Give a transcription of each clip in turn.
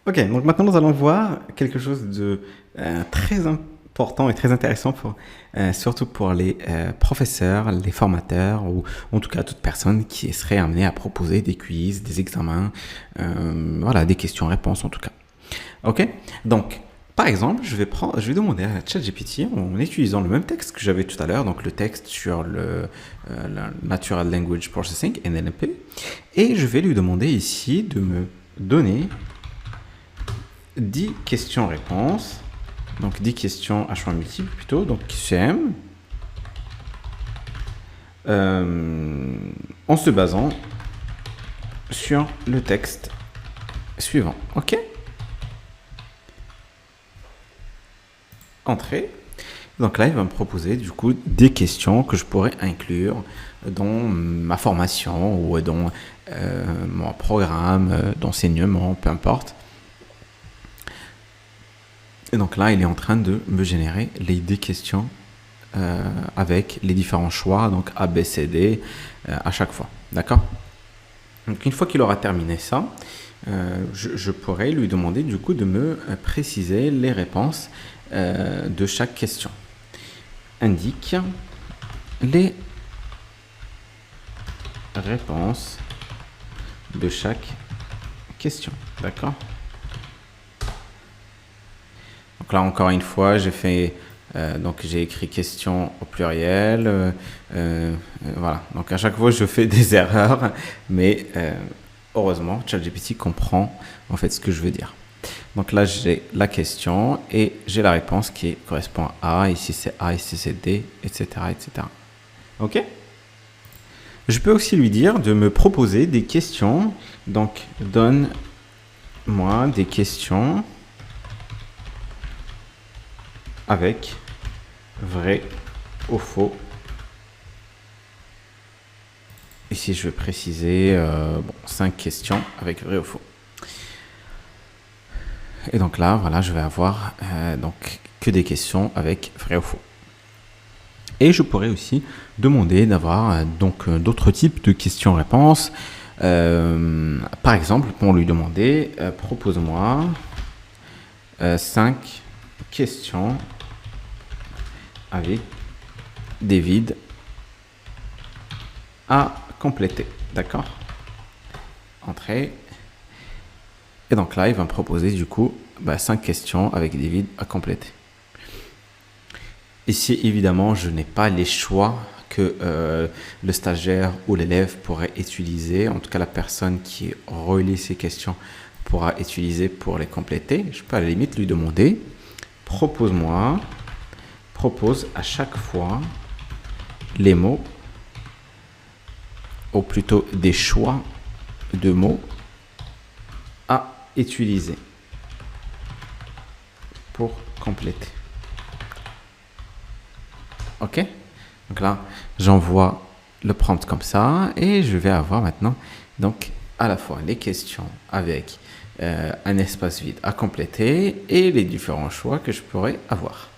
Ok, donc maintenant nous allons voir quelque chose de très important et très intéressant surtout pour les professeurs, les formateurs ou en tout cas toute personne qui serait amenée à proposer des quiz, des examens, voilà, des questions-réponses en tout cas. Ok, donc par exemple, je vais demander à ChatGPT en utilisant le même texte que j'avais tout à l'heure, donc le texte sur la Natural Language Processing, NLP, et je vais lui demander ici de me donner 10 questions-réponses, donc 10 questions à choix multiples plutôt, donc QCM, en se basant sur le texte suivant. Ok. Entrée. Donc là, il va me proposer du coup des questions que je pourrais inclure dans ma formation ou dans mon programme d'enseignement, peu importe. Et donc là, il est en train de me générer les 10 questions avec les différents choix, donc A, B, C, D, à chaque fois. D'accord? Donc une fois qu'il aura terminé ça, je pourrais lui demander du coup de me préciser les réponses de chaque question. Indique les réponses de chaque question. D'accord? Donc là, encore une fois, j'ai écrit question au pluriel. Voilà. Donc à chaque fois, je fais des erreurs, mais heureusement, ChatGPT comprend en fait ce que je veux dire. Donc là, j'ai la question et j'ai la réponse qui correspond à A. Ici, c'est A, ici, c'est D, etc., etc. Ok? Je peux aussi lui dire de me proposer des questions. Donc, donne-moi des questions avec vrai ou faux. Ici, je vais préciser 5 questions avec vrai ou faux. Et donc là, voilà, je vais avoir que des questions avec vrai ou faux. Et je pourrais aussi demander d'avoir d'autres types de questions-réponses. Par exemple, pour lui demander, propose-moi 5 questions avec des vides à compléter. D'accord? Entrée. Et donc là, il va me proposer du coup 5 questions avec des vides à compléter. Ici, évidemment, je n'ai pas les choix que le stagiaire ou l'élève pourrait utiliser. En tout cas, la personne qui relie ces questions pourra utiliser pour les compléter. Je peux à la limite lui demander, propose à chaque fois les mots, ou plutôt des choix de mots à utiliser pour compléter. Ok? Donc là, j'envoie le prompt comme ça et je vais avoir maintenant donc à la fois les questions avec un espace vide à compléter et les différents choix que je pourrais avoir.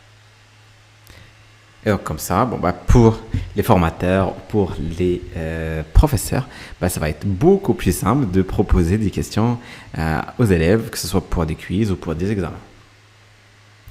Et donc comme ça, pour les formateurs, pour les professeurs, ça va être beaucoup plus simple de proposer des questions aux élèves, que ce soit pour des quiz ou pour des examens.